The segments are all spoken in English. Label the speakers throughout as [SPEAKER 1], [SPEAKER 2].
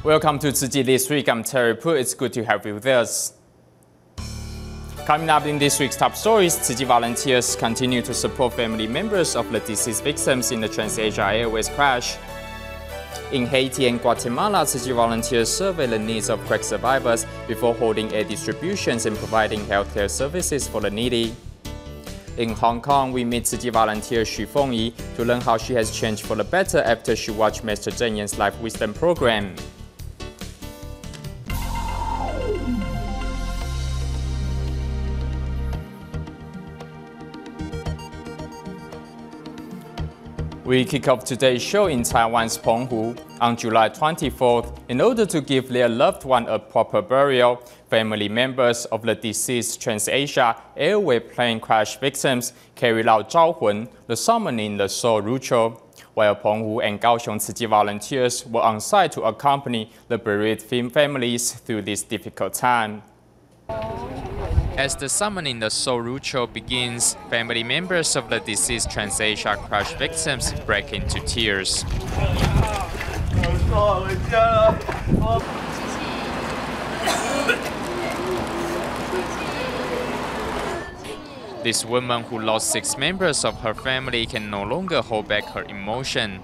[SPEAKER 1] Welcome to Tzu Chi This Week. I'm Terry Pu. It's good to have you with us. Coming up in this week's top stories, Tzu Chi volunteers continue to support family members of the deceased victims in the TransAsia Airways crash. In Haiti and Guatemala, Tzu Chi volunteers survey the needs of quake survivors before holding aid distributions and providing healthcare services for the needy. In Hong Kong, we meet Tzu Chi volunteer Xu Fengyi to learn how she has changed for the better after she watched Master Cheng's Life Wisdom program. We kick off today's show in Taiwan's澎湖. On July 24th, in order to give their loved one a proper burial, family members of the deceased TransAsia Airways plane crash victims carried out 招魂, the summoning the soul ritual, while澎湖and Kaohsiung Tzu Chi volunteers were on site to accompany the bereaved families through this difficult time. As the summoning the soul ritual begins, family members of the deceased TransAsia crash victims break into tears. This woman who lost 6 members of her family can no longer hold back her emotion.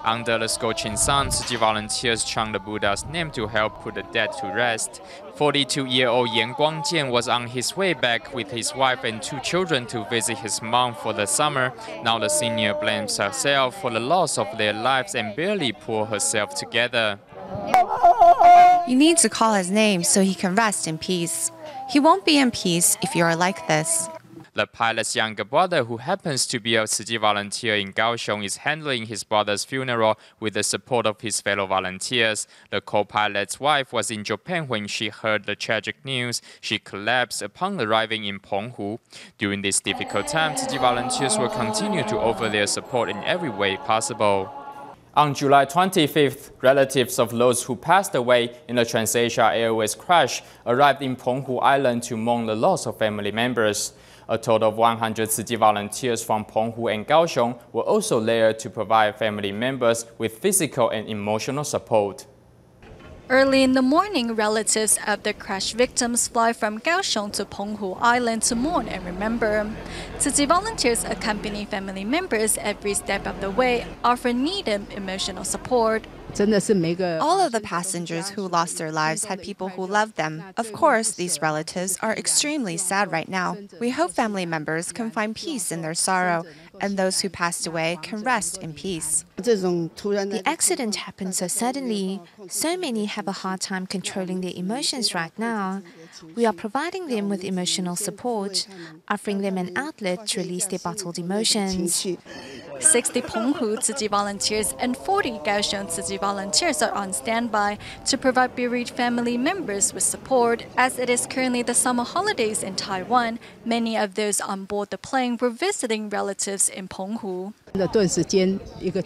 [SPEAKER 1] Under the scorching sun, Tzu Chi volunteers chant the Buddha's name to help put the dead to rest. 42-year-old Yan Guangjian was on his way back with his wife and 2 children to visit his mom for the summer. Now the senior blames herself for the loss of their lives and barely pulled herself together.
[SPEAKER 2] You need to call his name so he can rest in peace. He won't be in peace if you are like this.
[SPEAKER 1] The pilot's younger brother, who happens to be a Tzu Chi volunteer in Kaohsiung, is handling his brother's funeral with the support of his fellow volunteers. The co-pilot's wife was in Japan when she heard the tragic news. She collapsed upon arriving in澎湖. During this difficult time, Tzu Chi volunteers will continue to offer their support in every way possible. On July 25th, relatives of those who passed away in the TransAsia Airways crash arrived in澎湖Island to mourn the loss of family members. A total of 100 Tzu Chi volunteers from澎湖and Kaohsiung were also there to provide family members with physical and emotional support.
[SPEAKER 3] Early in the morning, relatives of the crash victims fly from Kaohsiung to澎湖Island to mourn and remember. Tzu Chi volunteers accompany family members every step of the way, offer needed emotional support.
[SPEAKER 2] All of the passengers who lost their lives had people who loved them. Of course, these relatives are extremely sad right now. We hope family members can find peace in their sorrow, and those who passed away can rest in peace.
[SPEAKER 4] The accident happened so suddenly. So many have a hard time controlling their emotions right now. We are providing them with emotional support, offering them an outlet to release their bottled emotions.
[SPEAKER 3] 60 澎湖Tzu Chi volunteers and 40 Kaohsiung Tzu Chi volunteers are on standby to provide bereaved family members with support. As it is currently the summer holidays in Taiwan, many of those on board the plane were visiting relatives in澎湖.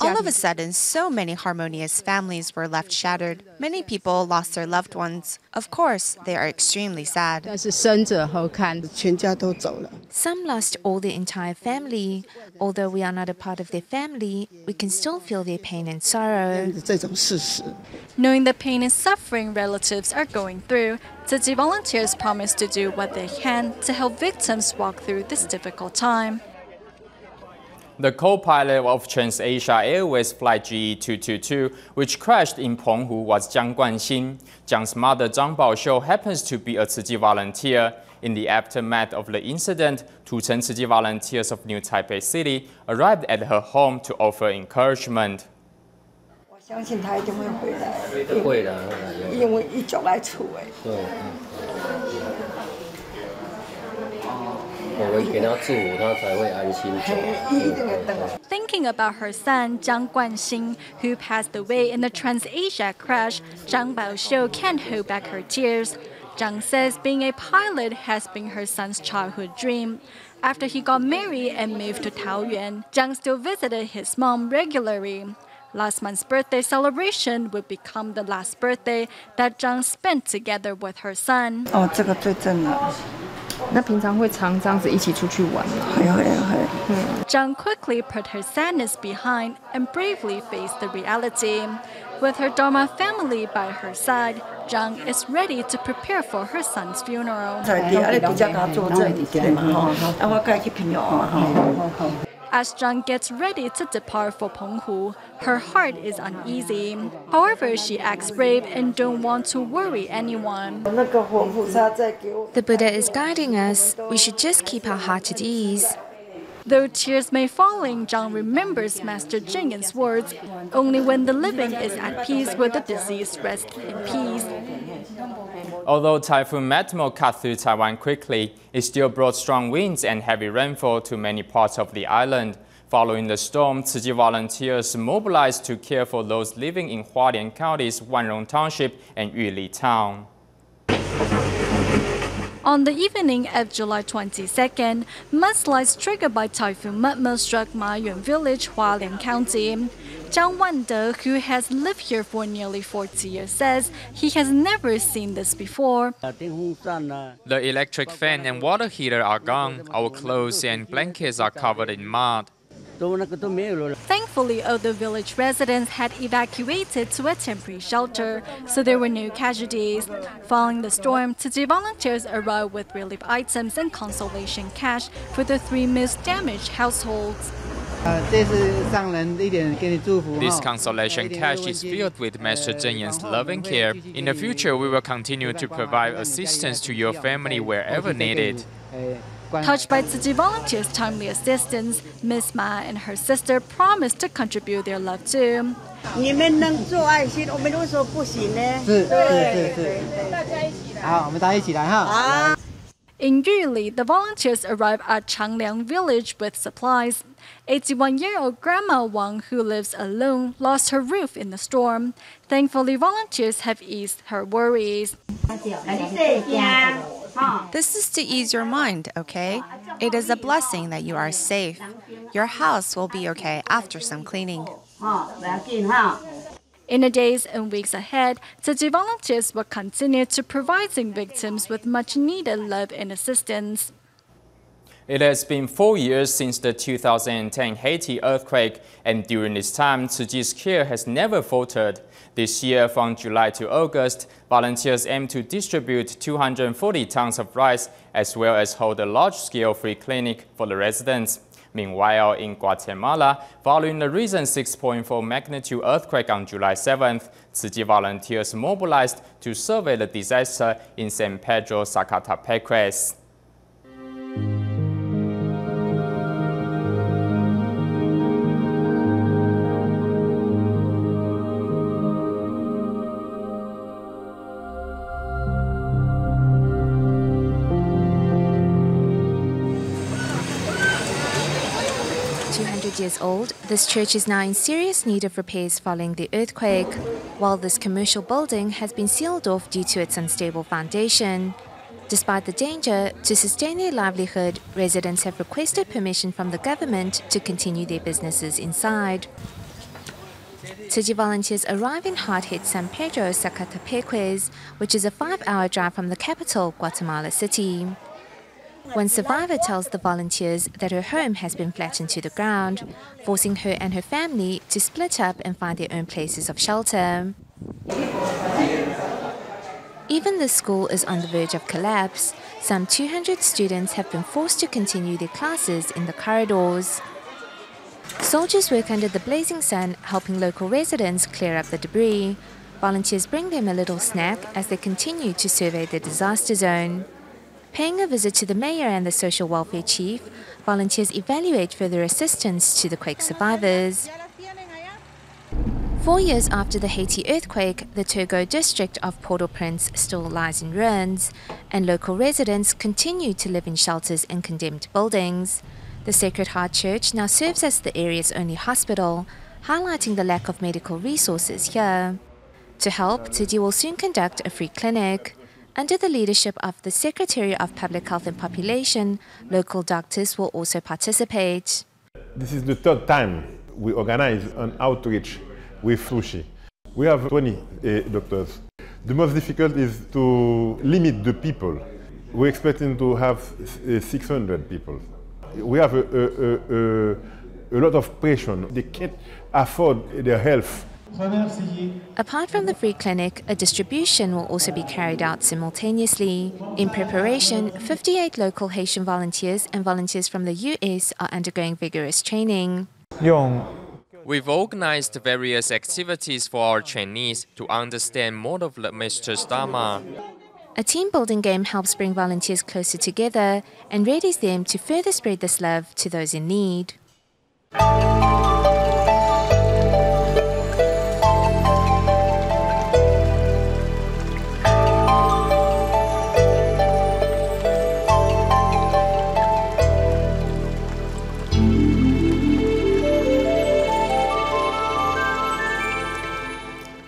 [SPEAKER 2] All of a sudden, so many harmonious families were left shattered. Many people lost their loved ones. Of course, they are extremely sad.
[SPEAKER 4] Some lost all their entire family. Although we are not a part of their family, we can still feel their pain and sorrow.
[SPEAKER 3] Knowing the pain and suffering relatives are going through, Tzu Chi volunteers promise to do what they can to help victims walk through this difficult time.
[SPEAKER 1] The co-pilot of TransAsia Airways Flight GE222, which crashed in澎湖, was Jiang Guanxin. Jiang's mother, Zhang Baoxiu, happens to be a Tzu Chi volunteer. In the aftermath of the incident, 2 Tzu Chi volunteers of New Taipei City arrived at her home to offer encouragement.
[SPEAKER 3] Thinking about her son, Zhang Guanxin, who passed away in the TransAsia crash, Zhang Baoxiu can't hold back her tears. Zhang says being a pilot has been her son's childhood dream. After he got married and moved to Taoyuan, Zhang still visited his mom regularly. Last month's birthday celebration would become the last birthday that Zhang spent together with her son.
[SPEAKER 5] 那平常会常这样子一起出去玩吗？Zhang
[SPEAKER 3] quickly put her sadness behind and bravely faced the reality. With her Dharma family by her side, Zhang is ready to prepare for her son's funeral. As Zhang gets ready to depart for澎湖, her heart is uneasy. However, she acts brave and don't want to worry anyone.
[SPEAKER 4] The Buddha is guiding us. We should just keep our heart at ease.
[SPEAKER 3] Though tears may falling, Zhang remembers Master Cheng's words, only when the living is at peace will the deceased rest in peace.
[SPEAKER 1] Although Typhoon Matmo cut through Taiwan quickly, it still brought strong winds and heavy rainfall to many parts of the island. Following the storm, Tzu Chi volunteers mobilized to care for those living in Hualien County's Wanrong Township and Yuli Town.
[SPEAKER 3] On the evening of July 22nd, mudslides triggered by Typhoon Matmo struck Mayuan Village, Hualien County. Zhang Wande, who has lived here for nearly 40 years, says he has never seen this before.
[SPEAKER 1] The electric fan and water heater are gone. Our clothes and blankets are covered in mud.
[SPEAKER 3] Thankfully, all the village residents had evacuated to a temporary shelter, so there were no casualties. Following the storm, Tzu Chi volunteers arrived with relief items and consolation cash for the 3 most damaged households.
[SPEAKER 1] This consolation cash is filled with Master Zhenyan's love and care. In the future, we will continue to provide assistance to your family wherever needed.
[SPEAKER 3] Touched by Tzu Chi volunteers' timely assistance, Miss Ma and her sister promised to contribute their love too. In Yuli, the volunteers arrived at Changliang village with supplies. 81-year-old Grandma Wang, who lives alone, lost her roof in the storm. Thankfully, volunteers have eased her worries.
[SPEAKER 2] This is to ease your mind, okay? It is a blessing that you are safe. Your house will be okay after some cleaning.
[SPEAKER 3] In the days and weeks ahead, Tzu Chi volunteers will continue to provide victims with much-needed love and assistance.
[SPEAKER 1] It has been 4 years since the 2010 Haiti earthquake, and during this time, Tzu Chi's care has never faltered. This year, from July to August, volunteers aim to distribute 240 tons of rice, as well as hold a large-scale free clinic for the residents. Meanwhile, in Guatemala, following the recent 6.4 magnitude earthquake on July 7th, Tzu Chi volunteers mobilized to survey the disaster in San Pedro Zacatepec.
[SPEAKER 4] Years old, this church is now in serious need of repairs following the earthquake, while this commercial building has been sealed off due to its unstable foundation. Despite the danger, to sustain their livelihood, residents have requested permission from the government to continue their businesses inside. Tzu Chi volunteers arrive in hard-hit San Pedro Zacatepec, which is a 5-hour drive from the capital, Guatemala City. One survivor tells the volunteers that her home has been flattened to the ground, forcing her and her family to split up and find their own places of shelter. Even the school is on the verge of collapse. Some 200 students have been forced to continue their classes in the corridors. Soldiers work under the blazing sun, helping local residents clear up the debris. Volunteers bring them a little snack as they continue to survey the disaster zone. Paying a visit to the mayor and the social welfare chief, volunteers evaluate further assistance to the quake survivors. 4 years after the Haiti earthquake, the Togo district of Port-au-Prince still lies in ruins, and local residents continue to live in shelters in condemned buildings. The Sacred Heart Church now serves as the area's only hospital, highlighting the lack of medical resources here. To help, Tzu Chi will soon conduct a free clinic. Under the leadership of the Secretary of Public Health and Population, local doctors will also participate.
[SPEAKER 6] This is the 3rd time we organize an outreach with Tzu Chi. We have 20 doctors. The most difficult is to limit the people. We're expecting to have 600 people. We have a lot of patients. They can't afford their health.
[SPEAKER 4] Apart from the free clinic, a distribution will also be carried out simultaneously. In preparation, 58 local Haitian volunteers and volunteers from the US are undergoing vigorous training.
[SPEAKER 1] We've organized various activities for our trainees to understand more of the Master's Dharma.
[SPEAKER 4] A team-building game helps bring volunteers closer together and readies them to further spread this love to those in need.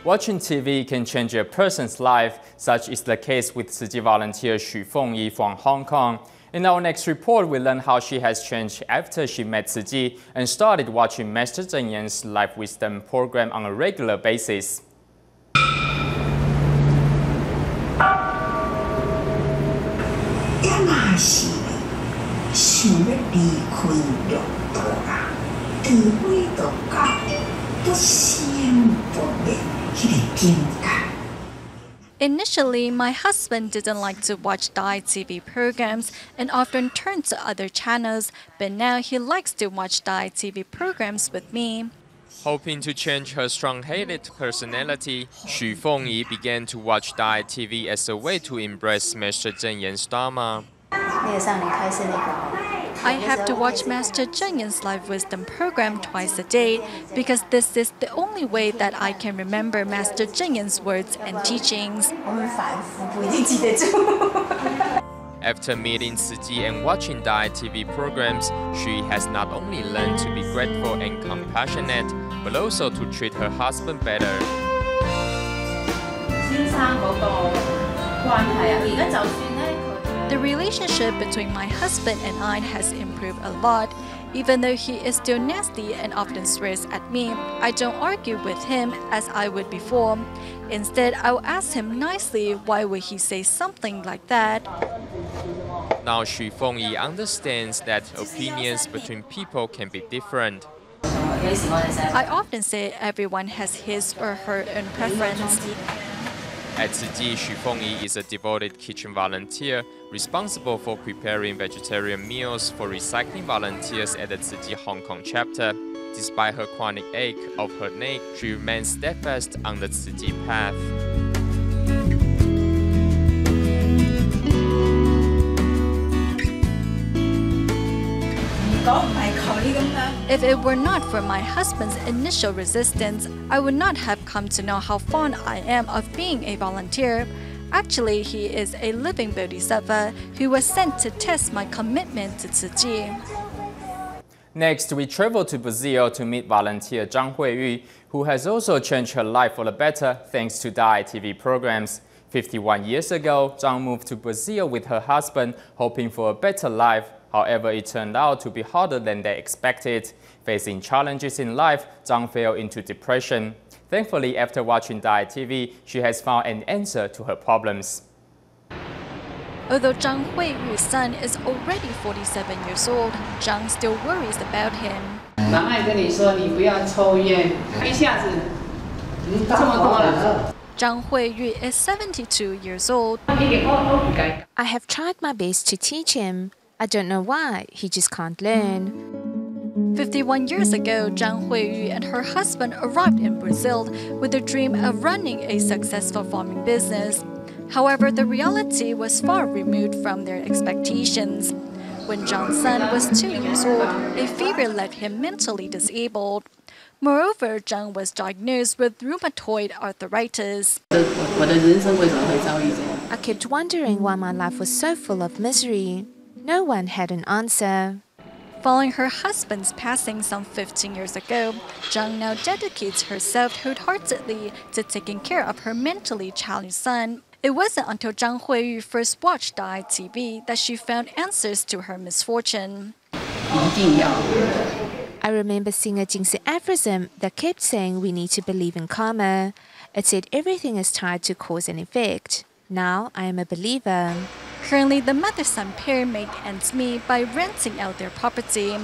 [SPEAKER 1] Watching TV can change a person's life, such is the case with Tzu Chi volunteer Xu Fengyi from Hong Kong. In our next report, we learn how she has changed after she met Tzu Chi and started watching Master Cheng's Life Wisdom program on a regular basis.
[SPEAKER 3] Initially, my husband didn't like to watch Thai TV programs and often turned to other channels, but now he likes to watch Thai TV programs with me.
[SPEAKER 1] Hoping to change her strong-headed personality, Xu Fengyi began to watch Thai TV as a way to embrace Master Cheng's Dharma.
[SPEAKER 3] I have to watch Master Cheng's Life Wisdom program twice a day because this is the only way that I can remember Master Cheng's words and teachings.
[SPEAKER 1] After meeting Tzu Chi and watching Thai TV programs, she has not only learned to be grateful and compassionate, but also to treat her husband better.
[SPEAKER 3] The relationship between my husband and I has improved a lot. Even though he is still nasty and often swears at me, I don't argue with him as I would before. Instead, I will ask him nicely why would he say something like that.
[SPEAKER 1] Now Xu Fengyi understands that opinions between people can be different.
[SPEAKER 3] I often say everyone has his or her own preference.
[SPEAKER 1] At Tzu Chi, Xu Fengyi is a devoted kitchen volunteer responsible for preparing vegetarian meals for recycling volunteers at the Tzu Chi Hong Kong chapter. Despite her chronic ache of her neck, she remains steadfast on the Tzu Chi path.
[SPEAKER 3] If it were not for my husband's initial resistance, I would not have come to know how fond I am of being a volunteer. Actually, he is a living bodhisattva who was sent to test my commitment to Tzu Chi.
[SPEAKER 1] Next, we travel to Brazil to meet volunteer Zhang Huiyu, who has also changed her life for the better thanks to Thai TV programs. 51 years ago, Zhang moved to Brazil with her husband, hoping for a better life. However, it turned out to be harder than they expected. Facing challenges in life, Zhang fell into depression. Thankfully, after watching Thai TV, she has found an answer to her problems.
[SPEAKER 3] Although Zhang Huiyu's son is already 47 years old, Zhang still worries about him. Zhang Huiyu is 72 years old.
[SPEAKER 4] I have tried my best to teach him. I don't know why, he just can't learn.
[SPEAKER 3] 51 years ago, Zhang Huiyu and her husband arrived in Brazil with the dream of running a successful farming business. However, the reality was far removed from their expectations. When Zhang's son was 2 years old, a fever left him mentally disabled. Moreover, Zhang was diagnosed with rheumatoid arthritis.
[SPEAKER 4] I kept wondering why my life was so full of misery. No one had an answer.
[SPEAKER 3] Following her husband's passing some 15 years ago, Zhang now dedicates herself wholeheartedly to taking care of her mentally challenged son. It wasn't until Zhang Huiyu first watched Thai TV that she found answers to her misfortune.
[SPEAKER 4] I remember seeing a Jingsi aphorism that kept saying we need to believe in karma. It said everything is tied to cause and effect. Now I am a believer.
[SPEAKER 3] Currently, the mother-son pair make ends meet by renting out their property.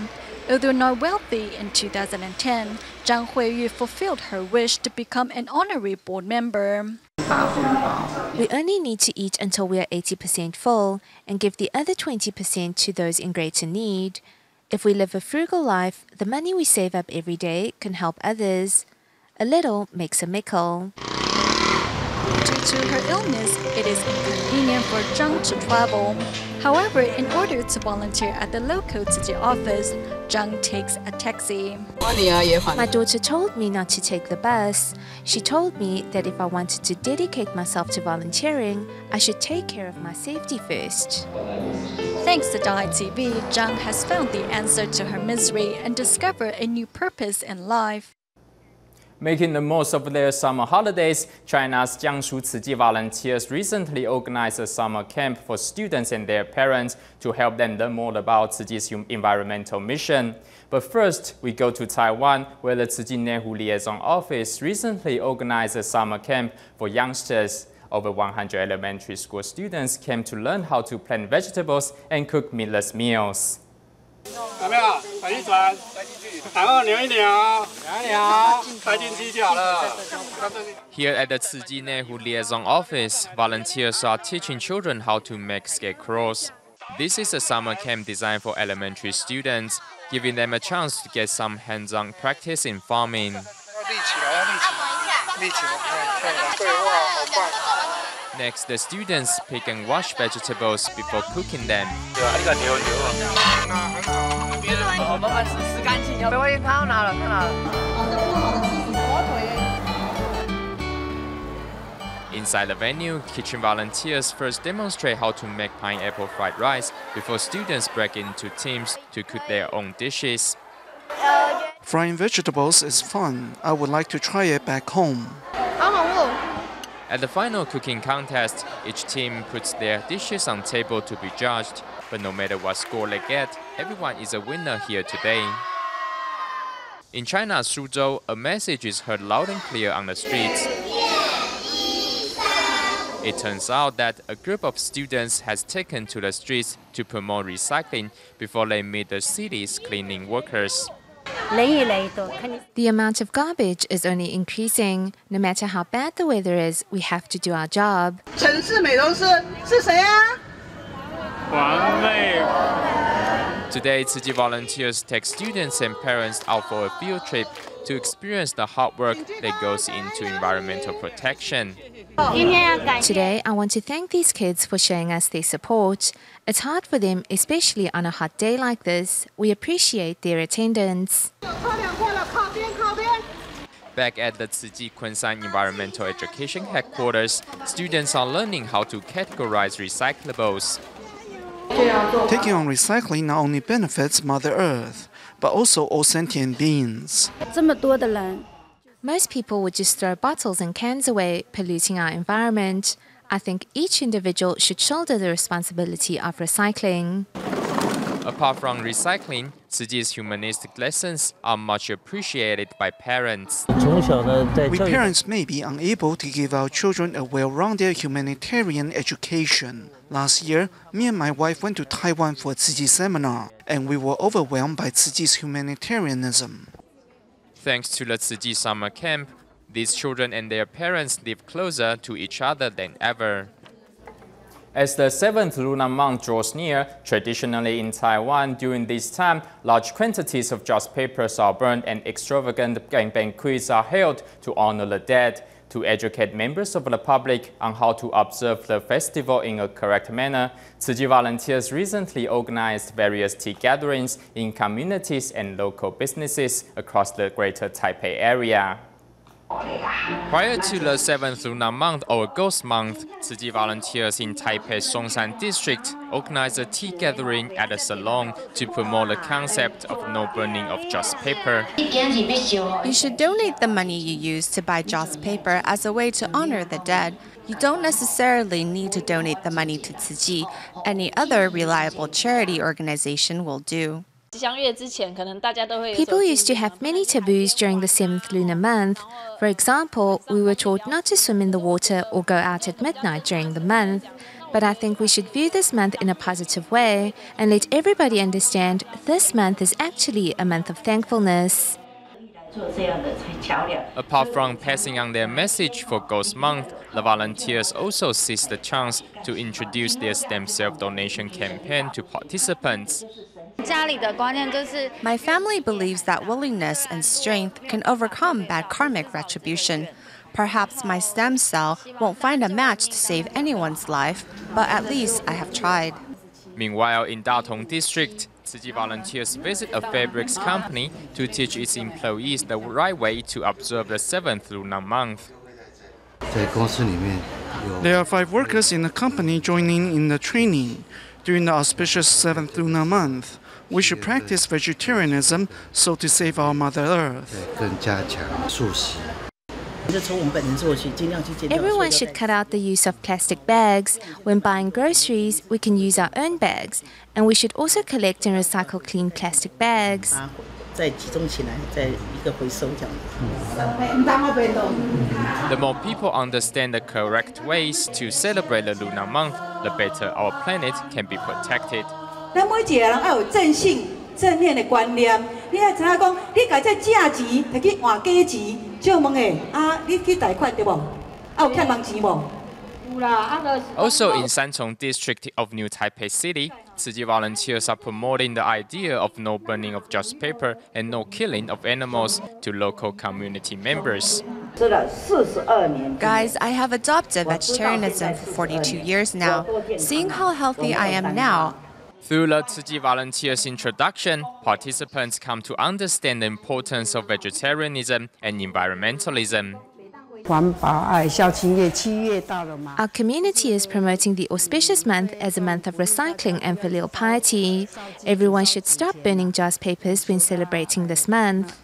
[SPEAKER 3] Although not wealthy, in 2010, Zhang Huiyu fulfilled her wish to become an honorary board member.
[SPEAKER 4] We only need to eat until we are 80% full and give the other 20% to those in greater need. If we live a frugal life, the money we save up every day can help others. A little makes a mickle.
[SPEAKER 3] Due to her illness, it is inconvenient for Zhang to travel. However, in order to volunteer at the local Tzu Chi office, Zhang takes a taxi.
[SPEAKER 4] My daughter told me not to take the bus. She told me that if I wanted to dedicate myself to volunteering, I should take care of my safety first.
[SPEAKER 3] Thanks to Shanghai TV, Zhang has found the answer to her misery and discovered a new purpose in life.
[SPEAKER 1] Making the most of their summer holidays, China's Jiangsu Tzu Chi volunteers recently organized a summer camp for students and their parents to help them learn more about Tzu Chi's environmental mission. But first, we go to Taiwan, where the Tzu Chi Nehu Liaison Office recently organized a summer camp for youngsters. Over 100 elementary school students came to learn how to plant vegetables and cook meatless meals. Here at the Tzu Chi Nehu Liaison Office, volunteers are teaching children how to make scarecrows. This is a summer camp designed for elementary students, giving them a chance to get some hands-on practice in farming. Next, the students pick and wash vegetables before cooking them. Inside the venue, kitchen volunteers first demonstrate how to make pineapple fried rice before students break into teams to cook their own dishes.
[SPEAKER 7] Frying vegetables is fun. I would like to try it back home.
[SPEAKER 1] At the final cooking contest, each team puts their dishes on table to be judged. But no matter what score they get, everyone is a winner here today. In China's Suzhou, a message is heard loud and clear on the streets. It turns out that a group of students has taken to the streets to promote recycling before they meet the city's cleaning workers.
[SPEAKER 4] The amount of garbage is only increasing. No matter how bad the weather is, we have to do our job.
[SPEAKER 1] Today, Tzu Chi volunteers take students and parents out for a field trip to experience the hard work that goes into environmental protection.
[SPEAKER 4] Today, I want to thank these kids for showing us their support. It's hard for them, especially on a hot day like this. We appreciate their attendance.
[SPEAKER 1] Back at the Tzu Chi Kunshan Environmental Education Headquarters, students are learning how to categorize recyclables.
[SPEAKER 7] Taking on recycling not only benefits Mother Earth, but also all sentient beings.
[SPEAKER 4] Most people would just throw bottles and cans away, polluting our environment. I think each individual should shoulder the responsibility of recycling.
[SPEAKER 1] Apart from recycling, Tzu Chi's humanistic lessons are much appreciated by parents.
[SPEAKER 7] We parents may be unable to give our children a well-rounded humanitarian education. Last year, me and my wife went to Taiwan for a Tzu Chi seminar, and we were overwhelmed by Tzu Chi's humanitarianism.
[SPEAKER 1] Thanks to the Tzu Chi summer camp, these children and their parents live closer to each other than ever. As the 7th lunar month draws near, traditionally in Taiwan during this time, large quantities of joss papers are burned and extravagant banquets are held to honor the dead. To educate members of the public on how to observe the festival in a correct manner, Tzu Chi volunteers recently organized various tea gatherings in communities and local businesses across the Greater Taipei area. Prior to the 7th lunar month or Ghost Month, Tzu Chi volunteers in Taipei's Songshan district organized a tea gathering at a salon to promote the concept of no burning of joss paper.
[SPEAKER 2] You should donate the money you use to buy joss paper as a way to honor the dead. You don't necessarily need to donate the money to Tzu Chi. Any other reliable charity organization will do.
[SPEAKER 4] People used to have many taboos during the 7th lunar month. For example, we were taught not to swim in the water or go out at midnight during the month. But I think we should view this month in a positive way and let everybody understand this month is actually a month of thankfulness.
[SPEAKER 1] Apart from passing on their message for Ghost Month, the volunteers also seized the chance to introduce their stem cell donation campaign to participants.
[SPEAKER 2] My family believes that willingness and strength can overcome bad karmic retribution. Perhaps my stem cell won't find a match to save anyone's life, but at least I have tried.
[SPEAKER 1] Meanwhile, in Datong District, Tzu Chi volunteers visit a fabrics company to teach its employees the right way to observe the 7th lunar month.
[SPEAKER 7] There are 5 workers in the company joining in the training. During the auspicious 7th lunar month, we should practice vegetarianism so to save our Mother Earth.
[SPEAKER 4] Everyone should cut out the use of plastic bags. When buying groceries, we can use our own bags. And we should also collect and recycle clean plastic bags.
[SPEAKER 1] The more people understand the correct ways to celebrate the lunar month, the better our planet can be protected.
[SPEAKER 8] 正面的观念，你要知影讲，你家这价钱，摕去换假钱，借问诶，你去贷款对无？有欠人钱无？
[SPEAKER 1] Also in Sanchong District of New Taipei City, Tzu Chi volunteers are promoting the idea of no burning of just paper and no killing of animals to local community members.
[SPEAKER 2] Guys, I have adopted vegetarianism for 42 years now. Seeing how healthy I am now,
[SPEAKER 1] through the Tzu Chi volunteers' introduction, participants come to understand the importance of vegetarianism and environmentalism.
[SPEAKER 4] Our community is promoting the auspicious month as a month of recycling and filial piety. Everyone should stop burning just papers when celebrating this month.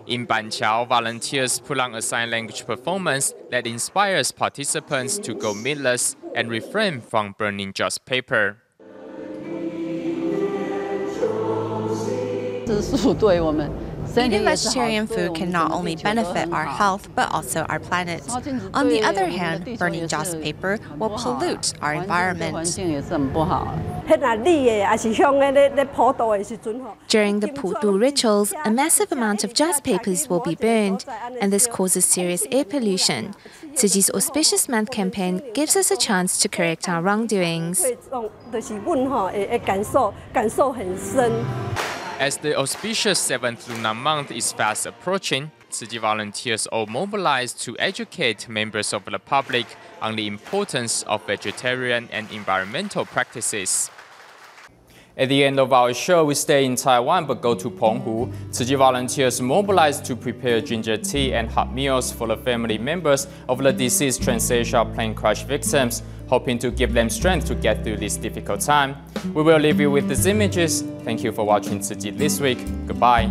[SPEAKER 1] In Banqiao, volunteers put on a sign language performance that inspires participants to go meatless and refrain from burning just paper.
[SPEAKER 2] Eating vegetarian food can not only benefit our health, but also our planet. On the other hand, burning just paper will pollute our environment.
[SPEAKER 4] During the Putu rituals, a massive amount of just papers will be burned, and this causes serious air pollution. Tzu Chi's Auspicious Month campaign gives us a chance to correct our wrongdoings.
[SPEAKER 1] As the auspicious 7th lunar month is fast approaching, Tzu Chi volunteers all mobilize to educate members of the public on the importance of vegetarian and environmental practices. At the end of our show, we stay in Taiwan but go to澎湖. Tzu Chi volunteers mobilized to prepare ginger tea and hot meals for the family members of the deceased TransAsia plane crash victims, hoping to give them strength to get through this difficult time. We will leave you with these images. Thank you for watching Tzu Chi This Week. Goodbye.